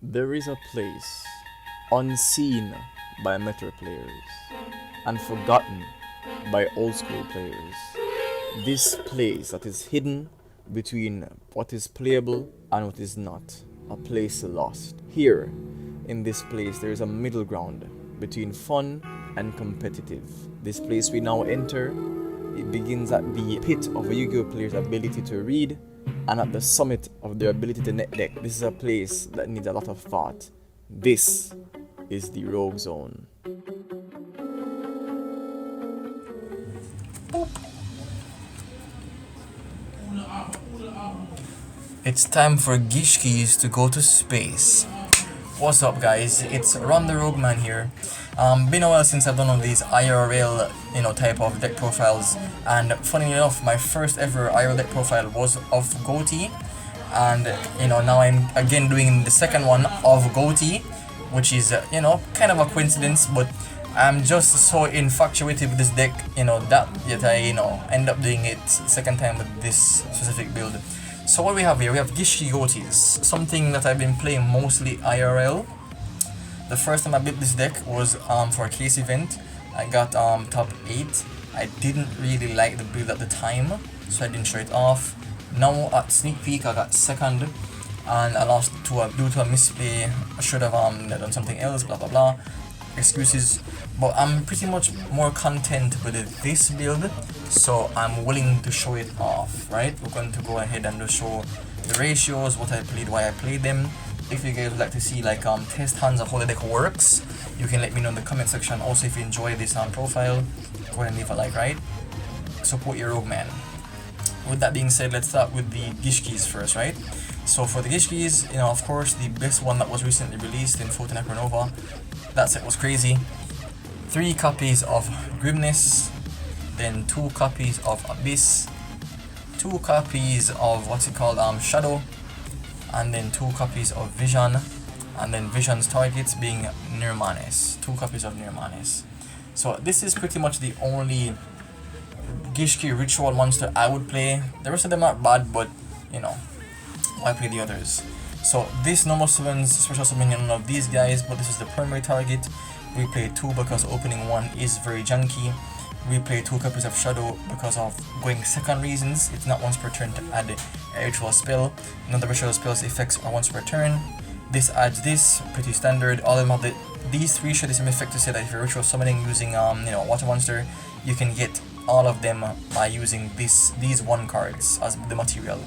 There is a place unseen by Metro players and forgotten by old school players. This place that is hidden between what is playable and what is not. A place lost. Here, in this place, there is a middle ground between fun and competitive. This place we now enter, it begins at the pit of a Yu-Gi-Oh player's ability to read and at the summit of their ability to net deck. This is a place that needs a lot of thought. This is the Rogue Zone. It's time for Gishkis to go to space. What's up, guys? It's Ron the Rogue Man here. Been a while since I've done one of these IRL, type of deck profiles, and funny enough, my first ever IRL deck profile was of Ghoti, and now I'm again doing the second one of Ghoti, which is kind of a coincidence, but I'm just so infatuated with this deck, that I end up doing it second time with this specific build. So what we have here, we have Gishki Ghotis, something that I've been playing mostly IRL. The first time I built this deck was for a case event. I got top 8. I didn't really like the build at the time, so I didn't show it off. Now at sneak peek I got second, and I lost due to a misplay. I should have done something else, blah blah blah. Excuses, but I'm pretty much more content with this build, so I'm willing to show it off, right? We're going to go ahead and just show the ratios, what I played, why I played them. If you guys would like to see test hands of how the deck works, you can let me know in the comment section. Also, if you enjoy this profile, go ahead and leave a like, right? Support your rogue man. With that being said, let's start with the Gishkis first, right? So for the Gishkis, of course, the best one that was recently released in Photon Nova. That set was crazy. 3 copies of Grimness, then 2 copies of Abyss, 2 copies of Shadow, and then 2 copies of Vision, and then Vision's targets being Nirmanes. 2 copies of Nirmanes. So this is pretty much the only Gishki ritual monster I would play. The rest of them aren't bad, but I play the others. So this normal summons special summoning none of these guys, but this is the primary target. We play 2 because opening 1 is very junky. We play 2 copies of Shadow because of going second reasons. It's not once per turn to add a ritual spell. None of the ritual spells effects are once per turn. This adds this, pretty standard. All of them have these 3 share the same effect to say that if you're ritual summoning using water monster, you can get all of them by using these 1 cards as the material.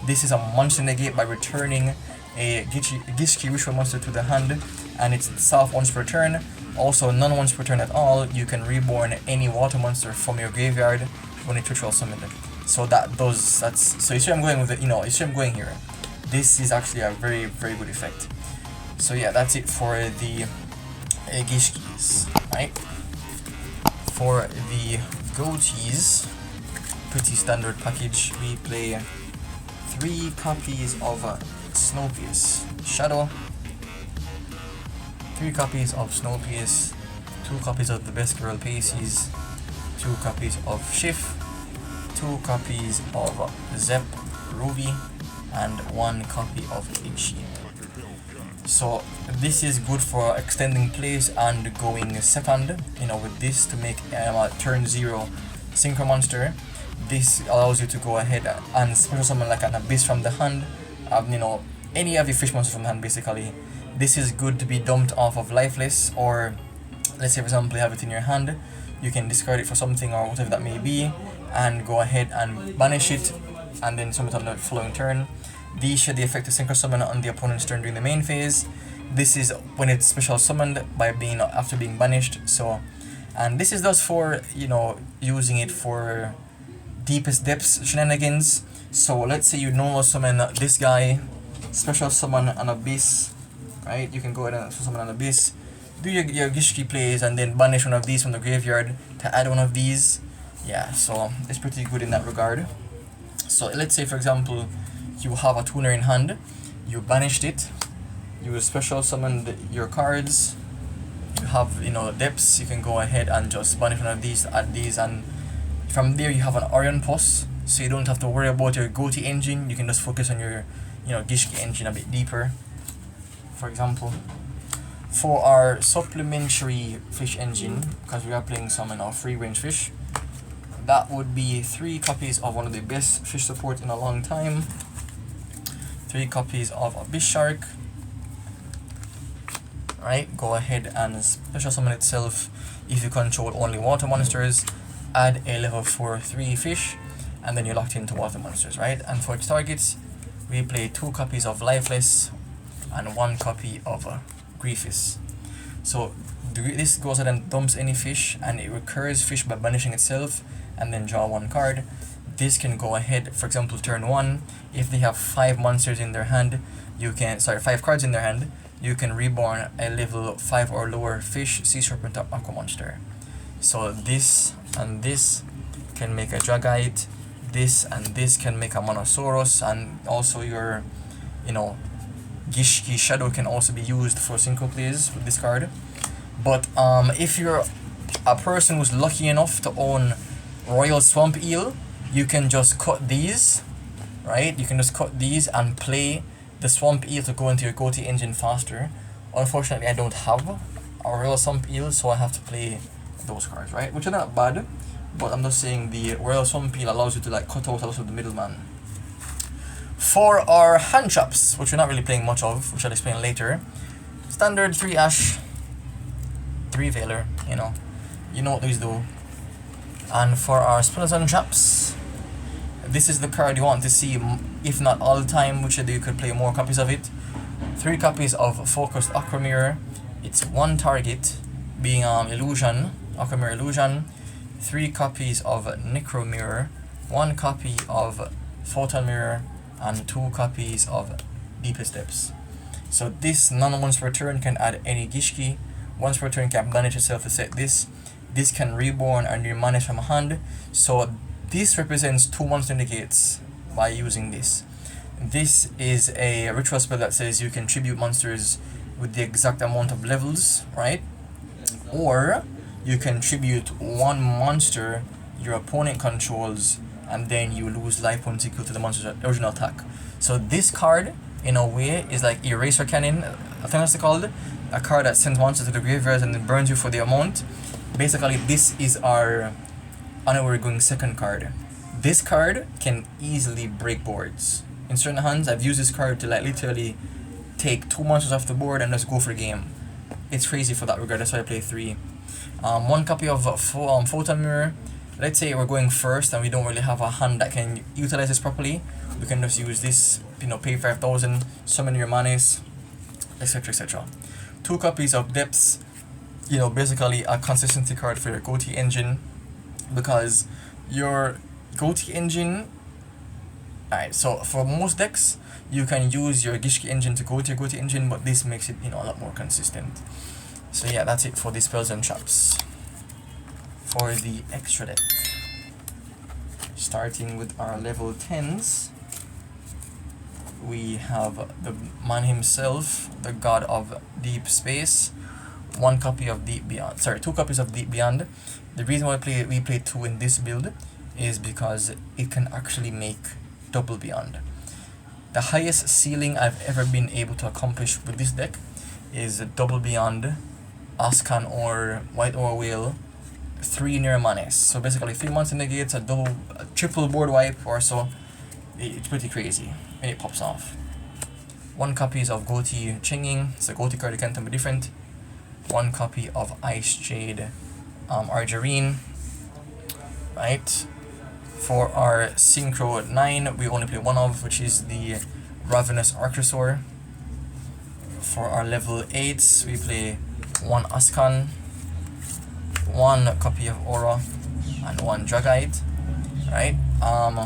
This is a monster negate by returning a Gishki ritual monster to the hand, and it's itself once per turn. Also, none once per turn at all. You can reborn any water monster from your graveyard when it's ritual summoned. So so you see I'm going with it. You see I'm going here. This is actually a very, very good effect. So yeah, that's it for the Gishkis, right? For the Ghotis, pretty standard package. We play 3 copies of Snowpiece Shadow, 3 copies of Snowpiece, 2 copies of the Best Girl Paces, 2 copies of Shift, 2 copies of Zep Ruby, and 1 copy of Kichi. So this is good for extending plays and going second, with this to make a turn 0 synchro monster. This allows you to go ahead and special summon like an Abyss from the hand, any of your fish monsters from the hand basically. This is good to be dumped off of Lifeless, or let's say for example you have it in your hand, you can discard it for something or whatever that may be, and go ahead and banish it, and then summon it on the following turn. These share the effect of synchro summon on the opponent's turn during the main phase. This is when it's special summoned by after being banished. So, and this is just for using it for deepest depths shenanigans. So let's say you normal summon this guy, special summon an Abyss, right? You can go ahead and summon an Abyss, do your Gishki plays, and then banish one of these from the graveyard to add one of these. Yeah, so it's pretty good in that regard. So let's say for example you have a tuner in hand, you banished it, you special summoned your cards, you have depths, you can go ahead and just banish one of these, add these, and from there you have an Orion Pulse, so you don't have to worry about your Ghoti engine. You can just focus on your Gishki engine a bit deeper. for example, for our supplementary fish engine, because we are playing some free range fish, that would be 3 copies of one of the best fish support in a long time, 3 copies of Abyss Shark. Right, go ahead and special summon itself if you control only water monsters, add a level 4 3 fish, and then you're locked into water monsters, right? And for its targets, we play 2 copies of Lifeless and 1 copy of Griefus. So this goes ahead and dumps any fish, and it recurs fish by banishing itself, and then draw 1 card. This can go ahead, for example, turn 1, if they have 5 monsters in their hand, 5 cards in their hand, you can reborn a level 5 or lower fish, sea serpent, or aqua monster. So this and this can make a Dragite, this and this can make a Monosaurus, and also your, Gishki Shadow can also be used for synchro plays with this card. But if you're a person who's lucky enough to own Royal Swamp Eel, you can just cut these, right? You can just cut these and play the Swamp Eel to go into your Ghoti engine faster. Unfortunately, I don't have a Royal Swamp Eel, so I have to play those cards, right? Which are not bad, but I'm just saying the Royal Swamp Eel allows you to cut out also the middleman. For our hand traps, which we're not really playing much of, which I'll explain later, standard 3 Ash, 3 Veiler, you know what these do. And for our spells and traps, this is the card you want to see, if not all the time, which you could play more copies of it. 3 copies of Focused Aqua Mirror. It's 1 target, being Illusion, Aqua Mirror Illusion. 3 copies of Necro Mirror, 1 copy of Photon Mirror, and 2 copies of Deepest Depths. So this once per turn can add any Gishki. Once per turn can banish itself to set this. This can reborn and remanage from a hand. So this represents 2 monster negates by using this. This is a ritual spell that says you can tribute monsters with the exact amount of levels, right? Or you can tribute 1 monster your opponent controls, and then you lose life points equal to the monster's original attack. So this card, in a way, is like Eraser Cannon, I think that's called. A card that sends monsters to the graveyard and then burns you for the amount. Basically, this is our Honorary Going Second card. This card can easily break boards. In certain hands, I've used this card to literally take 2 monsters off the board and just go for game. It's crazy for that regard, that's why I play 3. 1 copy of Photon Mirror. Let's say we're going first and we don't really have a hand that can utilize this properly. We can just use this, pay 5,000, summon your manes, etc, etc. 2 copies of Depths, basically a consistency card for your Ghoti engine, because your Ghoti engine, alright, so for most decks, you can use your Gishki engine to go to your Ghoti engine, but this makes it, a lot more consistent. So yeah, that's it for the spells and traps. For the extra deck, starting with our level 10s, we have the man himself, the god of deep space, 1 copy of Deep Beyond, 2 copies of Deep Beyond. The reason why we play 2 in this build is because it can actually make double Beyond. The highest ceiling I've ever been able to accomplish with this deck is double Beyond, Ascan or White Ore Whale, 3 near manes. So basically 3 monster negates, a triple board wipe or so. It's pretty crazy when it pops off. 1 copies of Ghoti Chinging, so Ghoti card can't be different. 1 copy of Ice Jade Argerine, right? For our Synchro 9, we only play 1 of, which is the Ravenous Archosaur. For our level 8s, we play 1 Ascan, 1 copy of Aura, and 1 Dragite, right?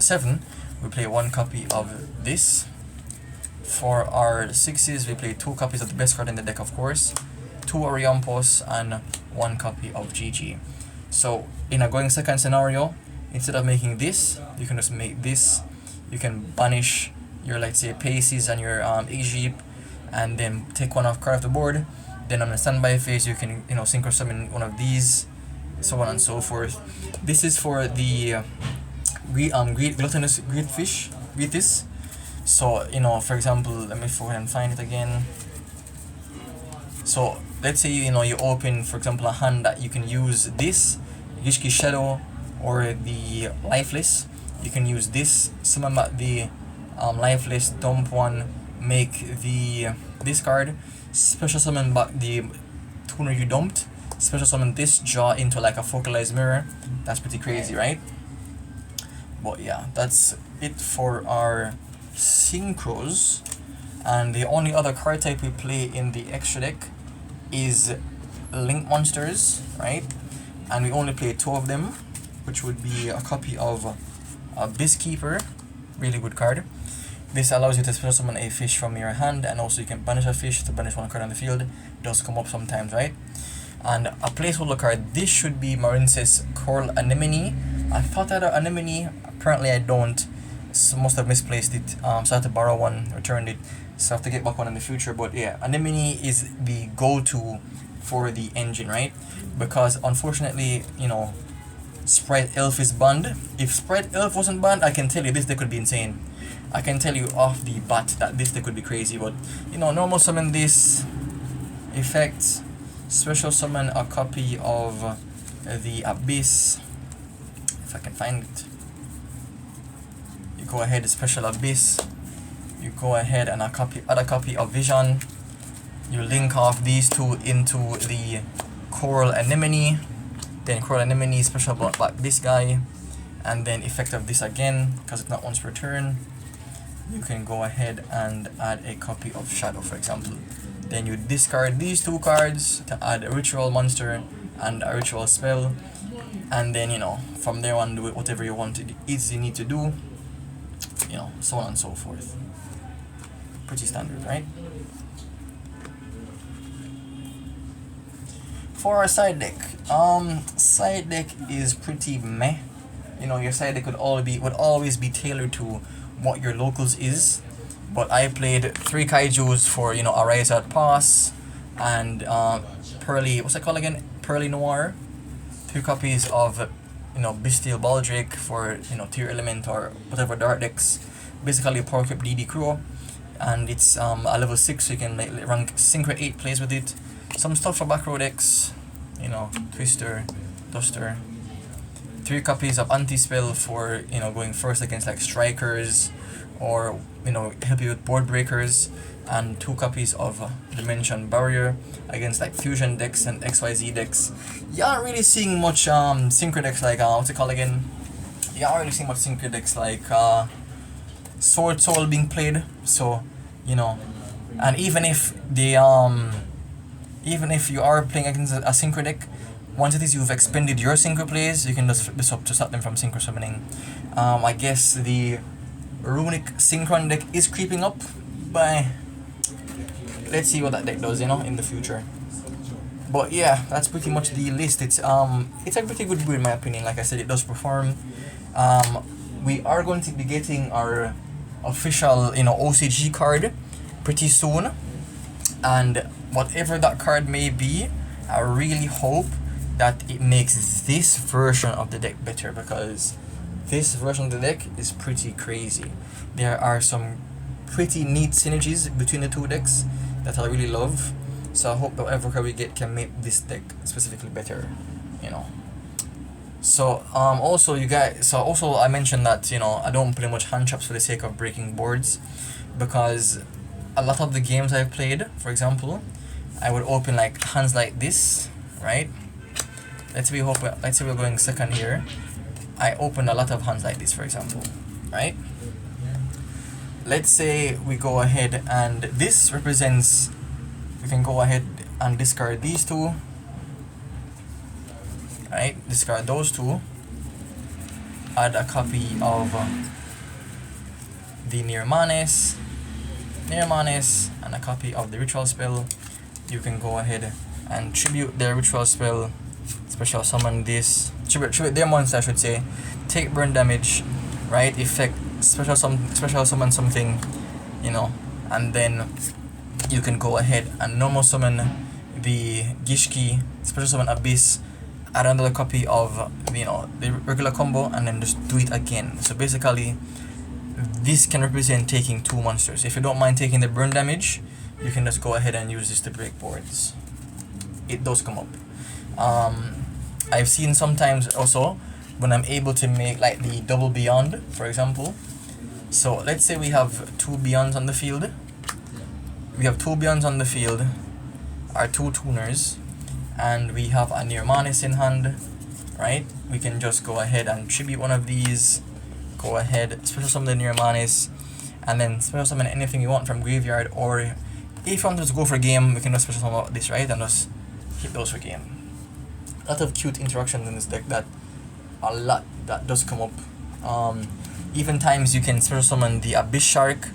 7, we play 1 copy of this. For our 6s, we play 2 copies of the best card in the deck, of course, 2 Oriompos, and 1 copy of GG. So, in a going second scenario, instead of making this, you can just make this. You can banish your, let's say, Paces and your Egypt, and then take 1 off card off the board. Then on the standby phase, you can, synchro summon 1 of these, so on and so forth. This is for the gluttonous Greatis. So, for example, let me go ahead and find it again. So let's say you open, for example, a hand that you can use this Gishki Shadow or the Lifeless. You can use this, summon back the Lifeless, dump one, make the discard, special summon back the tuner you dumped, special summon this, draw into like a focalized mirror. That's pretty crazy, right? But yeah, that's it for our synchros. And the only other card type we play in the extra deck is link monsters, right? And we only play 2 of them, which would be a copy of Abyss Keeper, really good card. This allows you to special summon a fish from your hand, and also you can banish a fish to banish one card on the field. It does come up sometimes, right? And a placeholder card, this should be Marince's Coral Anemone. I thought I had an Anemone, apparently I don't. So must have misplaced it, so I had to borrow one, returned it, so I have to get back one in the future. But yeah, Anemone is the go-to for the engine, right? Because unfortunately, Sprite Elf is banned. If Sprite Elf wasn't banned, I can tell you this deck could be insane. I can tell you off the bat that this deck could be crazy. But normal summon this effect, special summon a copy of the Abyss, if I can find it. You go ahead, special Abyss, you go ahead and add a copy of Vision, you link off these 2 into the Coral Anemone, then Coral Anemone special back this guy, and then effect of this again, because it's not once per turn. You can go ahead and add a copy of Shadow, for example. Then you discard these 2 cards to add a ritual monster and a ritual spell, and then from there on, do whatever you want it is you need to do, so on and so forth. Pretty standard, right? For our side deck is pretty meh. Your side deck would always be tailored to what your locals is. But I played 3 kaijus for Arise at Pass, and Pearly, what's it called again? Pearly Noir. 2 copies of Bestial Baldrake for Tier Element or whatever dart decks. Basically power equip DD Crow, and it's a level 6, so you can rank Synchro 8 plays with it. Some stuff for back row decks, Twister, Duster. 3 copies of Anti-Spell for going first against like Strikers, or help you with board breakers, and 2 copies of Dimension Barrier against like Fusion decks and XYZ decks. You aren't really seeing much synchro decks like what's it called again? You aren't really seeing much synchro decks like Sword Soul being played. So and even if you are playing against a synchro deck, once it is you've expended your synchro plays, you can just up to stop them from synchro summoning. I guess the Runic Synchron deck is creeping up, but let's see what that deck does, in the future. But yeah, that's pretty much the list. It's a pretty good build in my opinion. Like I said, it does perform. We are going to be getting our official OCG card pretty soon, and whatever that card may be, I really hope that it makes this version of the deck better, because this version of the deck is pretty crazy. There are some pretty neat synergies between the 2 decks that I really love, so I hope that whatever card we get can make this deck specifically better, So also I mentioned that I don't play much hand traps for the sake of breaking boards, because a lot of the games I've played, for example, I would open like hands like this, right? Let's say we're going second here. I opened a lot of hands like this, for example, right? Let's say we go ahead and this represents, we can go ahead and discard these 2, right? Discard those 2, add a copy of the Nirmanes, and a copy of the ritual spell. You can go ahead and tribute their ritual spell, special summon this, tribute their monster I should say, take burn damage, right? Effect, special summon something, and then you can go ahead and normal summon the Gishki, special summon Abyss, add another copy of the regular combo, and then just do it again. So basically this can represent taking 2 monsters. If you don't mind taking the burn damage, you can just go ahead and use this to break boards. It does come up. I've seen sometimes also when I'm able to make like the double beyond, for example. So let's say we have 2 beyonds on the field. We have 2 beyonds on the field, our 2 tuners, and we have a Nirmanis in hand, right? We can just go ahead and tribute one of these, go ahead, special summon the Nirmanis, and then special summon anything you want from graveyard, or if you want to go for game, we can just special summon this, right? And just hit those for game. A lot of cute interactions in this deck that does come up. Even times you can special summon the Abyss Shark,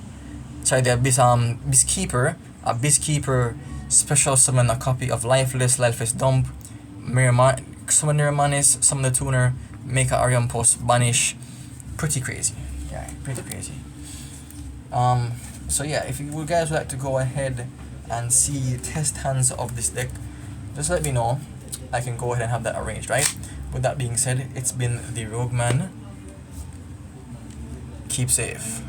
the Abyss Keeper. Abyss Keeper special summon a copy of Lifeless Dump, summon Nirmanis, summon the tuner, make a Arion Post, banish. Pretty crazy. Yeah, pretty crazy. So yeah, if you guys would like to go ahead and see test hands of this deck, just let me know. I can go ahead and have that arranged, right? With that being said, it's been the Rogue Man. Keep safe.